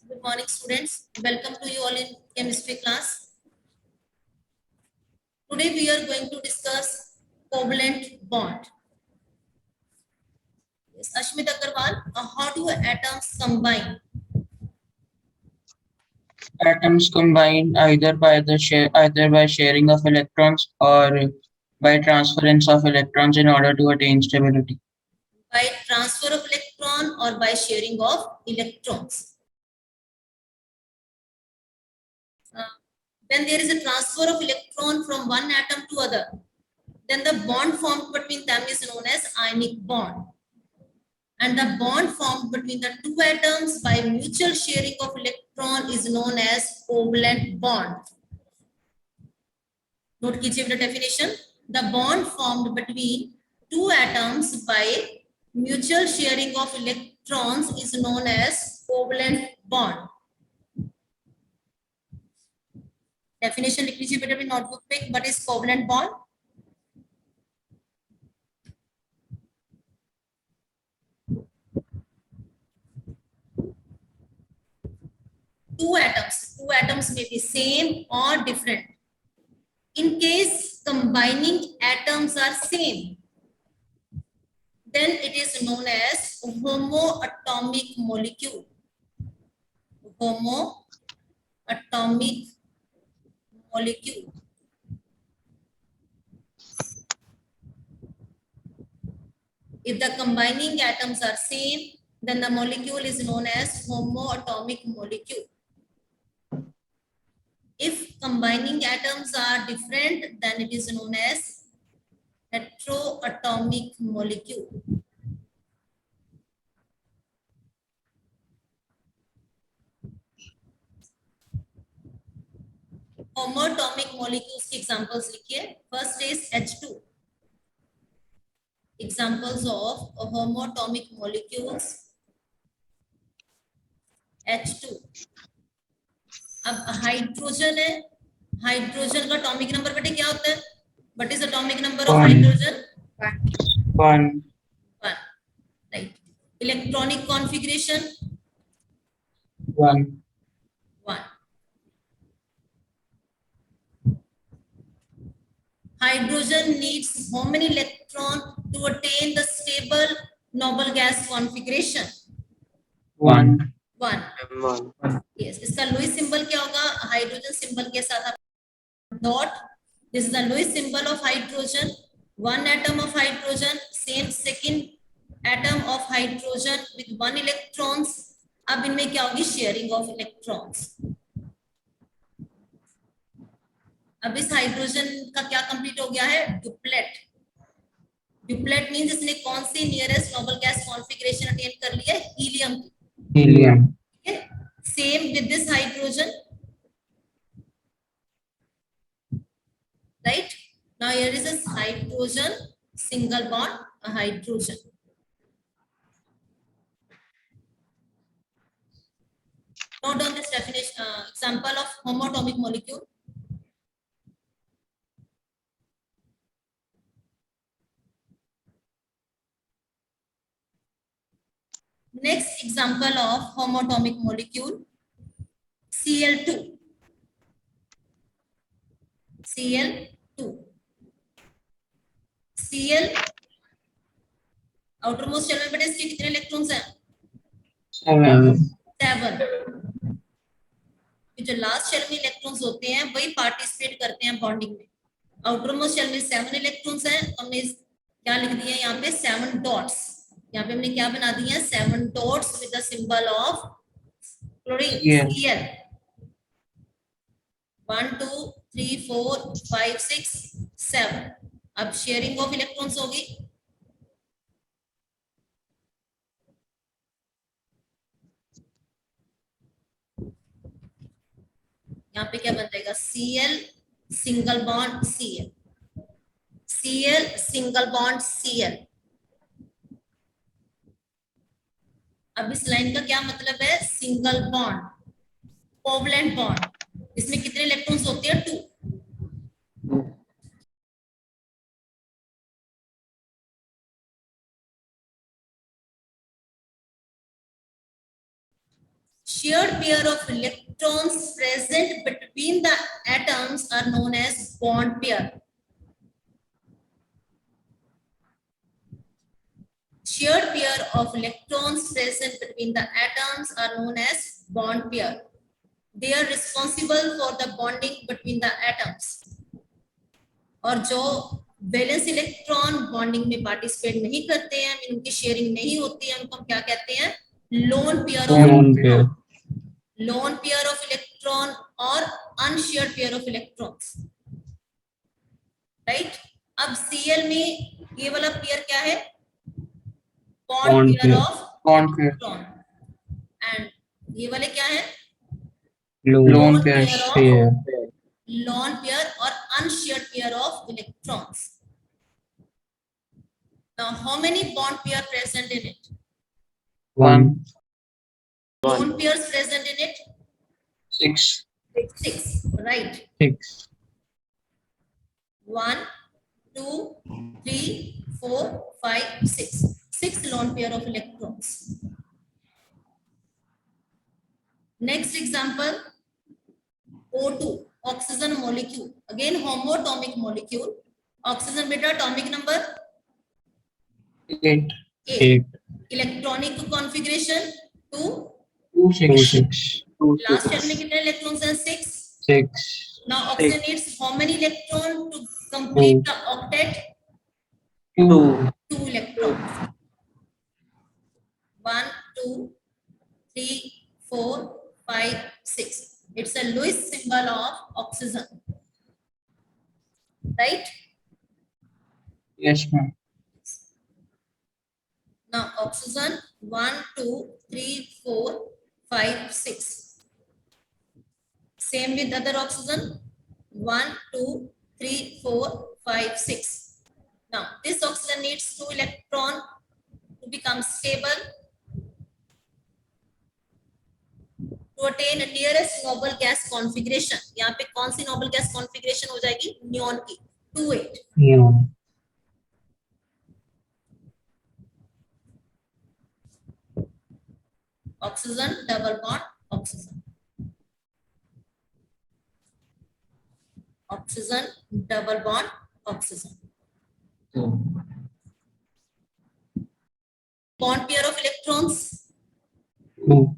Good morning, students. Welcome to you all in chemistry class. Today we are going to discuss covalent bond. Yes, Ashmit Agarwal, how do atoms combine? Atoms combine either by sharing of electrons or by transference of electrons in order to attain stability. By transfer of electron or by sharing of electrons. When there is a transfer of electron from one atom to other, then the bond formed between them is known as ionic bond. And the bond formed between the two atoms by mutual sharing of electron is known as covalent bond. Note कीजिए the definition. The bond formed between two atoms by mutual sharing of electrons is known as covalent bond. Definition लिख लीजिए बेटा अपनी notebook पे. What is covalent bond? Two atoms may be same or different. In case combining atoms are same, then it is known as homoatomic molecule. Homoatomic molecule. If the combining atoms are same, then the molecule is known as homoatomic molecule. If combining atoms are different, then it is known as heteroatomic molecule. Homoatomic molecules के examples लिखिए. First is H2. Examples of homoatomic molecules. H2. अब hydrogen है. Hydrogen का atomic number बेटे क्या होता है? What is atomic number of hydrogen? 1. 1. Right. Electronic configuration? 1. 1. Hydrogen needs how many electrons to attain the stable noble gas configuration? 1. 1. Yes. इसका Lewis symbol क्या होगा? हाइड्रोजन सिंबल के साथ dot. This is the Lewis symbol of hydrogen. One atom of hydrogen, same second atom of hydrogen with 1 electrons. अब इनमें क्या होगी? Sharing of electrons. अब इस हाइड्रोजन का क्या कंप्लीट हो गया है? डुप्लेट. डुप्लेट मींस इसने कौन सी nearest noble gas configuration attain कर लिया है? हीलियम. Helium. ठीक है. Same with this hydrogen. Right? Now here is a hydrogen, single bond, a hydrogen. Note down this definition, example of homoatomic molecule. Next example of homoatomic molecule, Cl2. Cl2. Cl outermost shell में बेटे इसके कितने electrons हैं? 7. जो last shell में electrons होते हैं वही पार्टिसिपेट करते हैं बॉन्डिंग में. आउटरमोस्ट शेल में 7 इलेक्ट्रॉन्स हैं. हमने क्या लिख दिया यहाँ पे? 7 डॉट्स. यहाँ पे हमने क्या बना दिया है? 7 dots with the symbol of chlorine. Cl. 1 2 3 4 5 6 7. अब शेयरिंग ऑफ इलेक्ट्रॉन्स होगी. यहाँ पे क्या बन जाएगा? Cl single bond Cl. Cl single bond Cl. अब इस लाइन का क्या मतलब है? Single bond, covalent bond. इसमें कितने इलेक्ट्रॉन्स होते हैं? 2. shared pair of electrons present between the atoms are known as bond pair. Shared pair of electrons present between the atoms are known as bond pair. They are responsible for the bonding between the atoms. और जो valence electron bonding में participate नहीं करते हैं, उनकी sharing नहीं होती है, उनको हम क्या कहते हैं? Lone pair of electron, lone pair of electron और unshared pair of electrons, right? अब Cl में ये वाला पेयर क्या है? Bond pair of electron, and ये वाले क्या है? Lone pair lone pair or unshared pair of electrons. Now, how many bond pair present in it? One. Lone pairs present in it? Six. Six, right? Six. 1, 2, 3, 4, 5, 6. 6 lone pair of electrons. Next example, O2. Oxygen molecule, again homoatomic molecule. Oxygen beta atomic number 8. Electronic configuration 2, 2, 6. Last shell में कितने electrons हैं? 6. 6. Now oxygen needs how many electrons to complete the octet? 2. 2 electrons. 1, 2, 3, 4, 5, 6. It's a Lewis symbol of oxygen, right? Yes, ma'am. Now oxygen 1, 2, 3, 4, 5, 6. Same with other oxygen 1, 2, 3, 4, 5, 6. Now this oxygen needs 2 electrons to become stable. To attain a nearest noble gas configuration, यहाँ पे कौन सी noble gas configuration हो जाएगी? Neon की 2,8. Neon. Oxygen double bond oxygen. Oxygen double bond oxygen. Bond pair of electrons. 2.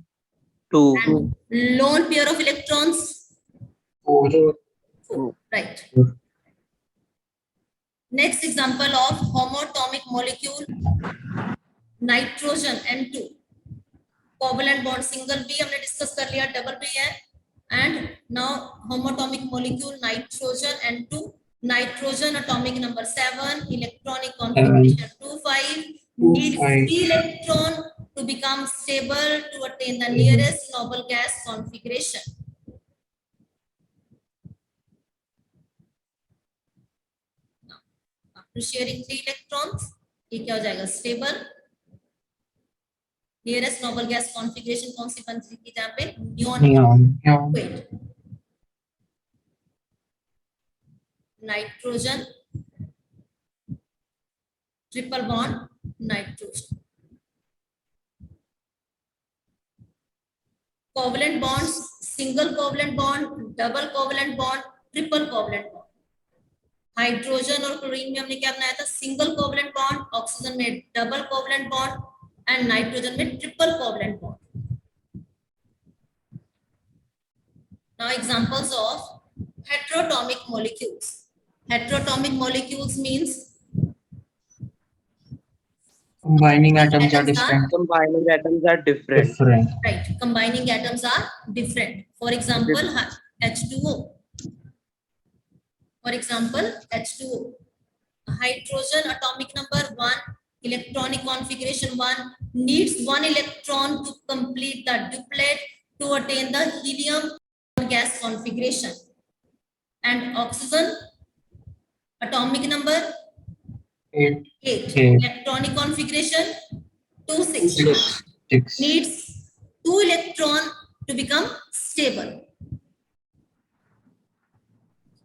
And lone pair of electrons. 4. Right. Next example of homoatomic molecule, nitrogen N2. Covalent bond single B हमने discuss कर लिया, double B है. And now homoatomic molecule nitrogen N2. Nitrogen atomic number 7, electronic configuration 2,5. Needs 3 electron to become stable to attain the nearest noble gas configuration. Now, after sharing 3 electrons, ये क्या हो जाएगा? Stable. Nearest noble gas configuration कौन सी बन जाएगी जहाँ पे? Neon. Wait. Nitrogen, triple bond nitrogen. Covalent bonds, single covalent bond, double covalent bond, triple covalent bond. Hydrogen और क्लोरीन में हमने क्या बनाया था? सिंगल कोवलेंट बॉन्ड, ऑक्सीजन में double covalent bond and nitrogen में triple covalent bond. Now examples of heteroatomic molecules. Heteroatomic molecules means combining atoms are different. Combining atoms are different. Right. Combining atoms are different. For example, H2O. For example, H2O. Hydrogen atomic number 1, electronic configuration 1, needs 1 electron to complete the duplet to attain the helium gas configuration. And oxygen atomic number 8. 8. Electronic configuration 2, 6. Needs 2 electron to become stable.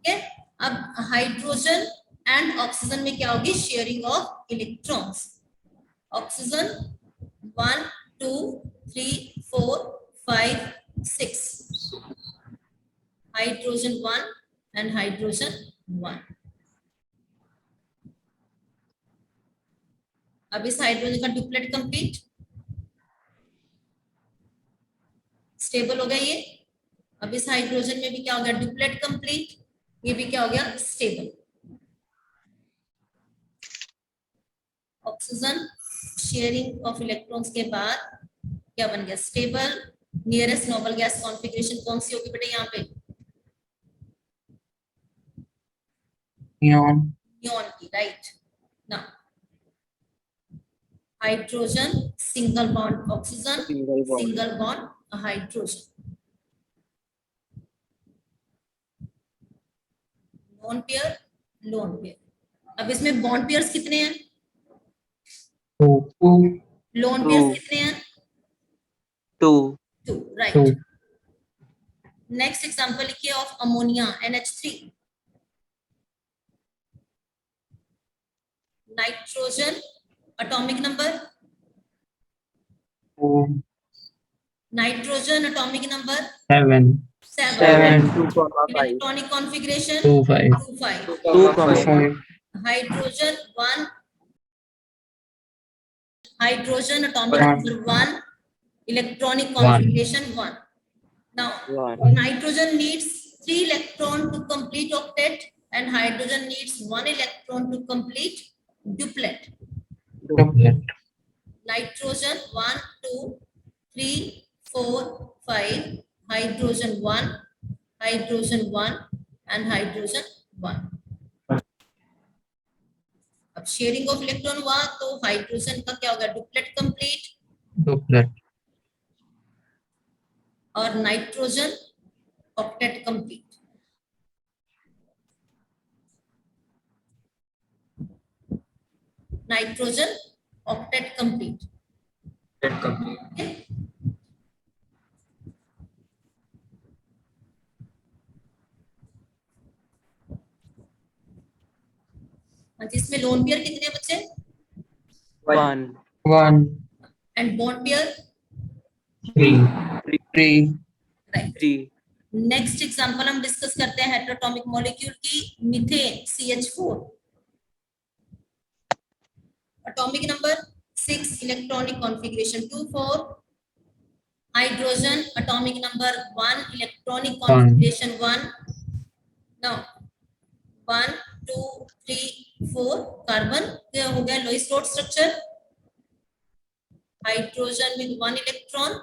Okay. अब hydrogen and oxygen में क्या होगी? Sharing of electrons. Oxygen 1, 2, 3, 4, 5, 6. Hydrogen 1 and hydrogen 1. अब इस hydrogen का duplet complete stable हो गया ये. अब इस हाइड्रोजन में भी क्या हो गया? Duplet complete. ये भी क्या हो गया? Stable. Oxygen sharing of electrons के बाद क्या बन गया? Stable. Nearest noble gas configuration कौन सी होगी बेटा यहाँ पे? neon, नियॉन की. Right. Now hydrogen single bond oxygen, Single bond. Single bond hydrogen. Lone pair, lone pair. अब इसमें बॉन्ड पेयर्स कितने हैं? 2, लोन 2. पेयर्स कितने हैं? 2. 2. 2, राइट. नेक्स्ट एग्जांपल लिखिए of ammonia NH3. Nitrogen atomic number, 4, nitrogen atomic number 7, 7. 7, 2,5. Electronic configuration 2, 5, 2, 5. 2,5. 5, hydrogen 1, hydrogen atomic One. Number 1, electronic configuration 1. Now 1. nitrogen needs 3 electron to complete octet and hydrogen needs 1 electron to complete duplet. duplet, Nitrogen 1, 2, 3, 4, 5, hydrogen 1, hydrogen 1 and hydrogen 1. अब sharing of electron हुआ तो hydrogen का क्या होगा? Duplet complete. duplet, और nitrogen octet complete. Nitrogen octet complete. Okay? जिसमें lone pair कितने बच्चे? 1. 1, and bond pair 3, 3, right. 3. Next example हम डिस्कस करते हैं हेटेरोटॉमिक मॉलिक्यूल की. Methane CH4. Atomic number 6, electronic configuration 2, 4. Hydrogen atomic number 1, electronic configuration 1. Now 1, 2, 3, 4. Carbon क्या हो गया? Lewis road structure. Hydrogen with 1 electron.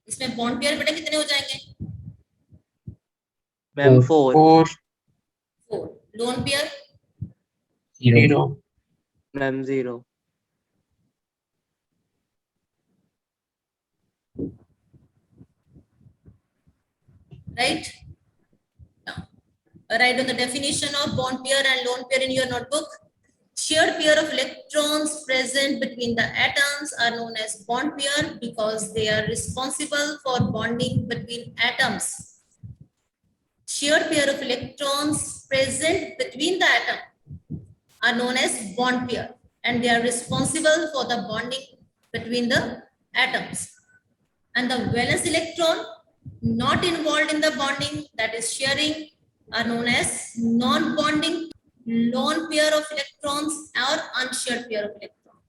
इसमें बॉन्ड पेयर बेटा कितने हो जाएंगे? Ma'am 4. 4, 4. Lone pair 0, Ma'am 0. right? Now, write down the definition of bond pair and lone pair in your notebook. Shared pair of electrons present between the atoms are known as bond pair because they are responsible for bonding between atoms. Shared pair of electrons present between the atoms are known as bond pair and they are responsible for the bonding between the atoms. And the valence electron not involved in the bonding, that is sharing, are known as non-bonding lone pair of electrons or unshared pair of electrons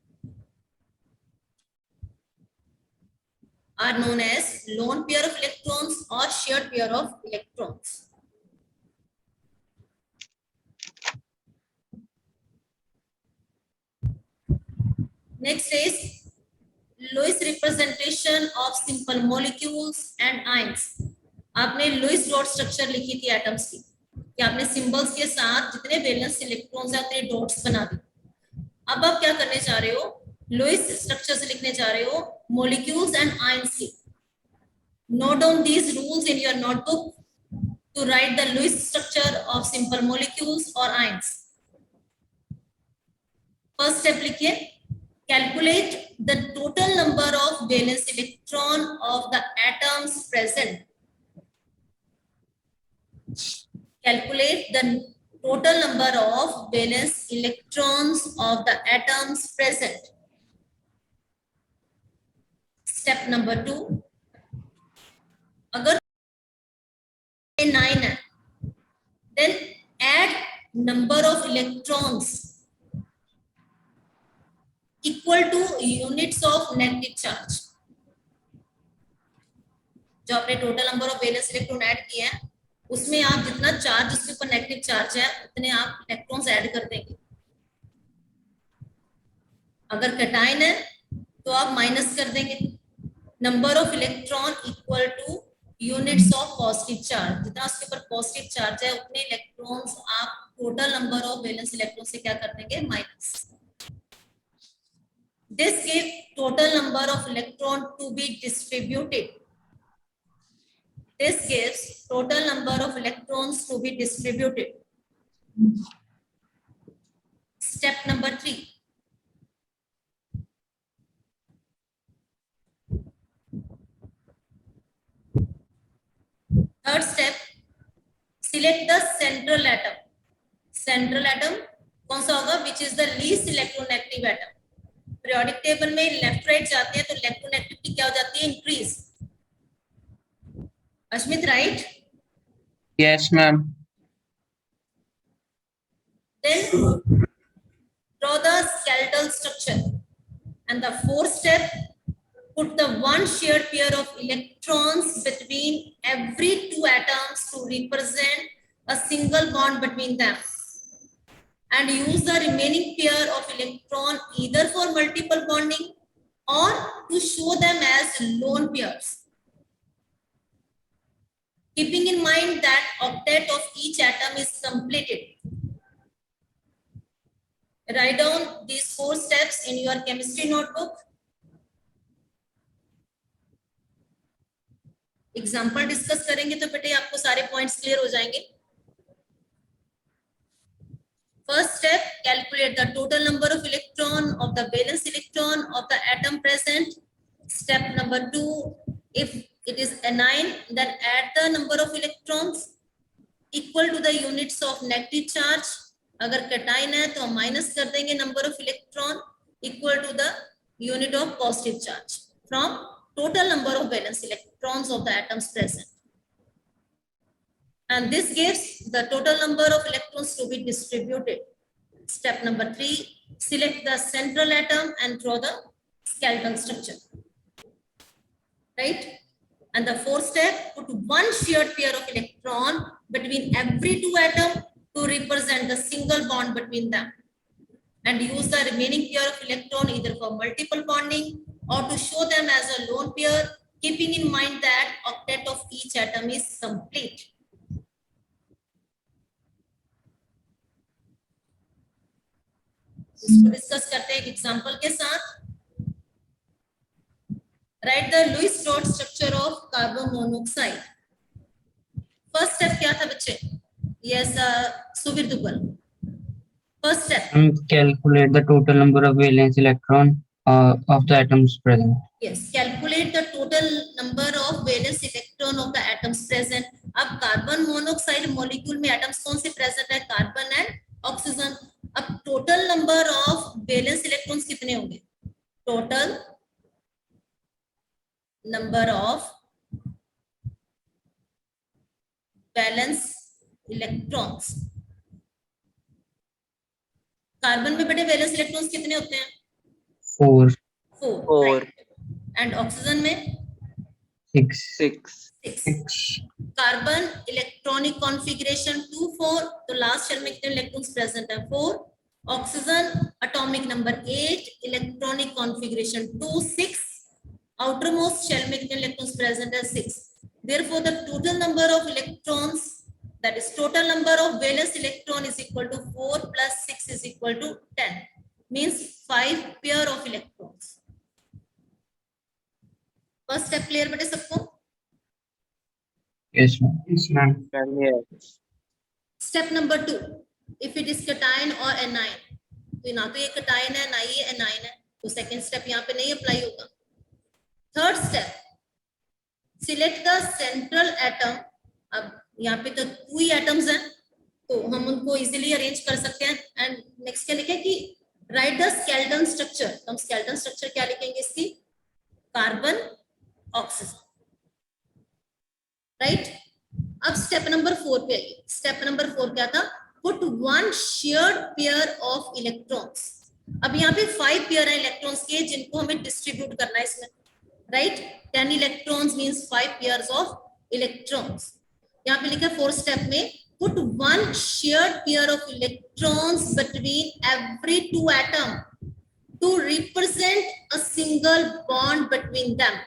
are known as lone pair of electrons or shared pair of electrons. Next is Lewis representation of simple molecules and ions. आपने Louis dot structure लिखी थी atoms की कि आपने symbols के साथ जितने valence electrons हैं उतने डॉट्स बना दी. अब आप क्या करने जा रहे हो? लुइस स्ट्रक्चर से लिखने जा रहे हो मॉलिक्यूल्स एंड आयंस की. Note down these rules in your notebook to write the Lewis structure of simple molecules और आयंस. फर्स्ट स्टेप लिखिए. Calculate the total number of valence electron of the atoms present. Calculate the total number of valence electrons of the atoms present. Step number 2, अगर 9 है, then add number of electrons equal to units of negative charge. जो आपने total number of valence electron add किया है उसमें आप जितना charge उसके ऊपर नेगेटिव चार्ज है उतने आप इलेक्ट्रॉन्स ऐड कर देंगे. अगर कैटायन है तो आप माइनस कर देंगे. Number of electron equal two units of positive charge. जितना उसके ऊपर पॉजिटिव चार्ज है उतने इलेक्ट्रॉन्स आप total number of valence electron से क्या कर देंगे, minus. This gives total number of electron to be distributed. This gives total number of electrons to be distributed. Step number 3. Third step, select the central atom. Central atom कौन सा होगा? Which is the least electronegative atom. Periodic table में left right जाते हैं तो electronegativity क्या हो जाती है? Increase. Ashmit, right? Yes, ma'am. Then draw the skeletal structure. And the fourth step, put the one shared pair of electrons between every two atoms to represent a single bond between them. And use the remaining pair of electron either for multiple bonding or to show them as lone pairs. Keeping in mind that octet of each atom is completed. Write down these 4 steps in your chemistry notebook. Example discuss करेंगे तो बेटे आपको सारे points clear हो जाएंगे. First step, calculate the total number of electron of the valence electron of the atom present. Step number 2, if it is anion, then add the number of electrons equal to the units of negative charge. अगर cation है तो minus कर देंगे number of electron equal to the unit of positive charge from total number of valence electrons of the atoms present. And this gives the total number of electrons to be distributed. Step number 3, select the central atom and draw the skeletal structure. Right? And the fourth step, put one shared pair of electron between every two atoms to represent the single bond between them. And use the remaining pair of electron either for multiple bonding or to show them as a lone pair, keeping in mind that octet of each atom is complete. इसको discuss करते हैं एक example के साथ. Write the Lewis dot structure of carbon monoxide. First step क्या था बच्चे? Yes, Suvir Duggal. First step, Calculate the total number of valence electron of the atoms present. yes, calculate the total number of valence electron of the atoms present. अब carbon monoxide molecule में atoms कौन से present है? Carbon and oxygen. अब total number of valence electrons कितने होंगे? Total number of valence electrons. Carbon में बेटे वैलेंस इलेक्ट्रॉन्स कितने होते हैं? 4. 4. एंड ऑक्सीजन में 6. 6. कार्बन इलेक्ट्रॉनिक कॉन्फ़िगरेशन 2 4, तो लास्ट शेल में कितने इलेक्ट्रॉन्स प्रेजेंट है? 4. Oxygen atomic number 8, electronic configuration 2 6. Outer most shell में कितने इलेक्ट्रॉन्स प्रेजेंट है? 6. Therefore the total number of electrons, that is total number of valence electron is equal to 4 plus 6 is equal to 10, means 5 pair of electrons. First step clear बेटे सबको? Yes, ma'am. Yes, ma'am. Yes. Step number 2, if it is cation or anion, तो ना तो ये cation है ना ये anion है, तो सेकंड स्टेप यहाँ पे नहीं अप्लाई होगा. Third step, select the central atom. अब यहाँ पे तो 2 ही एटम्स हैं तो हम उनको इजीली अरेंज कर सकते हैं। एंड नेक्स्ट क्या लिखे कि राइट द स्केलेटन स्ट्रक्चर। तो हम स्केलेटन स्ट्रक्चर क्या लिखेंगे इसकी? Carbon oxygen, right. अब स्टेप नंबर 4 पे आइए। स्टेप नंबर 4 क्या था? Put one shared pair of electrons. अब यहाँ पे 5 पेयर है इलेक्ट्रॉन्स के जिनको हमें डिस्ट्रीब्यूट करना है इसमें, right. 10 electrons means 5 pairs of electrons. यहाँ पे लिखा है 4 स्टेप में, put one shared pair of electrons between every 2 atom to represent a single bond between them.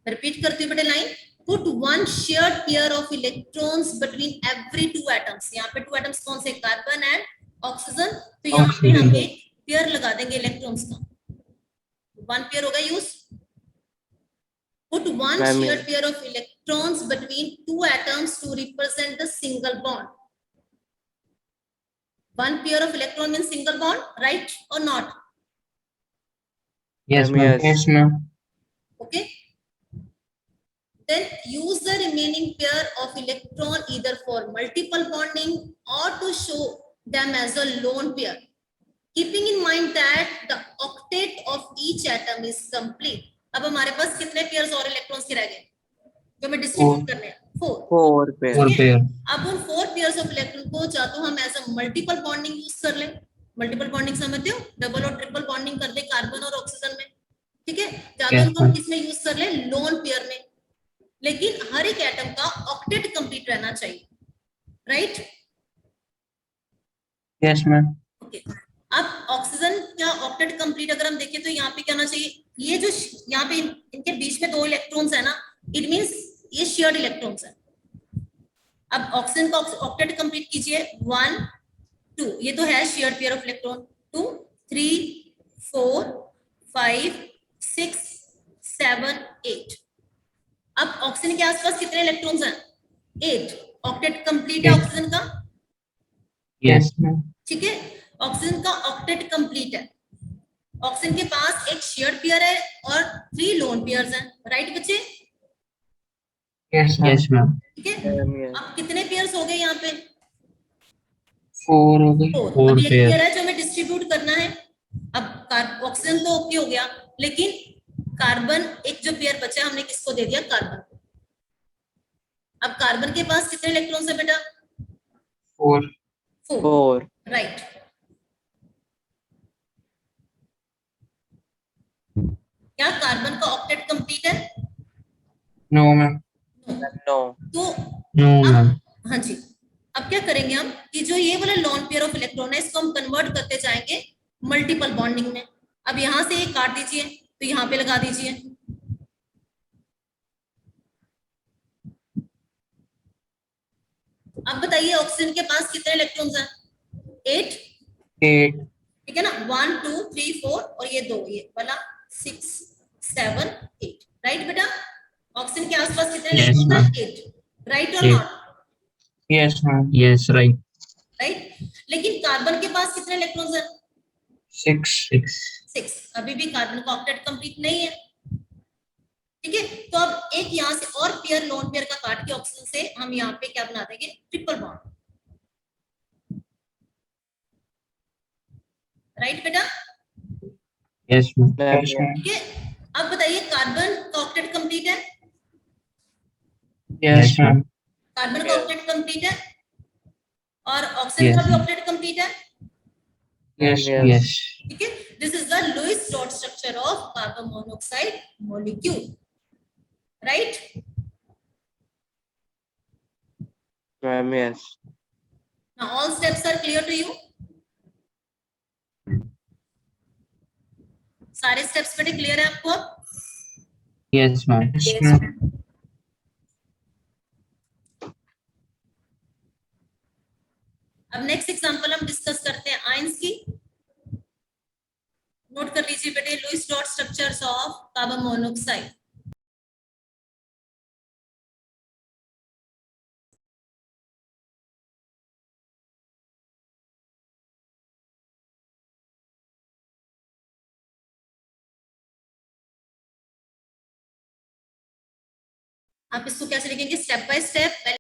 Repeat करते हुए बेटे line, put one shared pair of electrons between every 2 atoms. यहाँ पे 2 एटम्स कौन से? Carbon and oxygen. तो यहाँ पे हम एक पेयर लगा देंगे इलेक्ट्रॉन्स का। 1 पेयर होगा use. Put one shared pair of electrons between 2 atoms to represent the single bond. 1 pair of electron means single bond, right or not? Yes, ma'am. Yes, ma'am. Okay. Then use the remaining pair of electron either for multiple bonding or to show them as a lone pair, keeping in mind that the octet of each atom is complete. अब हमारे पास कितने pairs और electrons के रह गए जो हमें distribute करने हैं? 4 पेयर। अब उन 4 पेयर्स ऑफ इलेक्ट्रॉन को चाहे तो हम as a multiple bonding use कर लें। मल्टीपल बॉन्डिंग समझते हो? डबल और ट्रिपल बॉन्डिंग कर दे कार्बन और ऑक्सीजन में, ठीक है। चाहे तो उनको हम किसमें यूज कर ले? लोन पेयर में। लेकिन हर एक एटम का ऑक्टेट कंप्लीट रहना चाहिए, राइट? Yes ma'am. ओके। अब ऑक्सीजन का ऑक्टेट कंप्लीट अगर हम देखें तो यहाँ पे क्या होना चाहिए? ये जो यहाँ पे इनके बीच में 2 इलेक्ट्रॉन्स है ना, इट मींस ये शेयर्ड इलेक्ट्रॉन्स है। अब ऑक्सीजन का ऑक्टेट कंप्लीट कीजिए। 1 2, ये तो है शेयर्ड पेयर ऑफ इलेक्ट्रॉन। 2 3 4 5 6 7 8। अब ऑक्सीजन के आसपास कितने इलेक्ट्रॉन्स हैं? 8। ऑक्टेट कंप्लीट है ऑक्सीजन का? Yes ma'am. ठीक है, ऑक्सीजन का ऑक्टेट कंप्लीट है। ऑक्सीजन के पास एक शेयर्ड पेयर है और 3 लोन पेयर्स हैं, राइट बच्चे? Yes ma'am. ठीक है। अब कितने पेयर्स हो गए यहाँ पे? 4 हो गए। 4 अभी एक पेयर है जो हमें डिस्ट्रीब्यूट करना है। अब ऑक्सीजन तो ओके हो गया, लेकिन कार्बन एक जो पेयर बचा है हमने किसको दे दिया? कार्बन को। अब कार्बन के पास कितने इलेक्ट्रॉन्स है बेटा? 4, राइट। क्या कार्बन का ऑक्टेट कंप्लीट है? No ma'am. नो। तो नो मैम। हाँ जी, अब क्या करेंगे हम कि जो ये वाला लॉन पेयर ऑफ इलेक्ट्रॉन है इसको हम कन्वर्ट करते जाएंगे मल्टीपल बॉन्डिंग में। अब यहां से ये काट दीजिए तो यहाँ पे लगा दीजिए। अब बताइए ऑक्सीजन के पास कितने इलेक्ट्रॉन्स हैं? 8। ठीक है ना। 1 2 3 4 और ये 2, ये वाला 6 7 8, राइट बेटा? ऑक्सीजन के आसपास कितने इलेक्ट्रॉन्स हैं? 8, राइट और not? Yes ma'am. Yes right. Right. लेकिन कार्बन के पास कितने इलेक्ट्रॉन्स हैं? 6। अभी भी कार्बन का ऑक्टेट कंप्लीट नहीं है, ठीक है। तो अब एक यहाँ से और पेयर लोन पेयर का काट के ऑक्सीजन से हम यहाँ पे क्या बना देंगे? ट्रिपल बॉन्ड, राइट बेटा? Yes ma'am. ठीक है। अब बताइए कार्बन का ऑक्टेट कंप्लीट है? Yes ma'am. कार्बन का ऑक्टेट कंप्लीट है और ऑक्सीजन का भी ऑक्टेट कंप्लीट है? यस। ठीक है। This is the Lewis dot structure of carbon monoxide molecule, right? Ma'am yes. Now all steps are clear to you? सारे स्टेप्स बेटे क्लियर है आपको? Yes ma'am. अब नेक्स्ट एग्जांपल हम डिस्कस करते हैं आयंस की। नोट कर लीजिए बेटे, Lewis dot structures of carbon monoxide. आप इसको कैसे लिखेंगे? Step by step.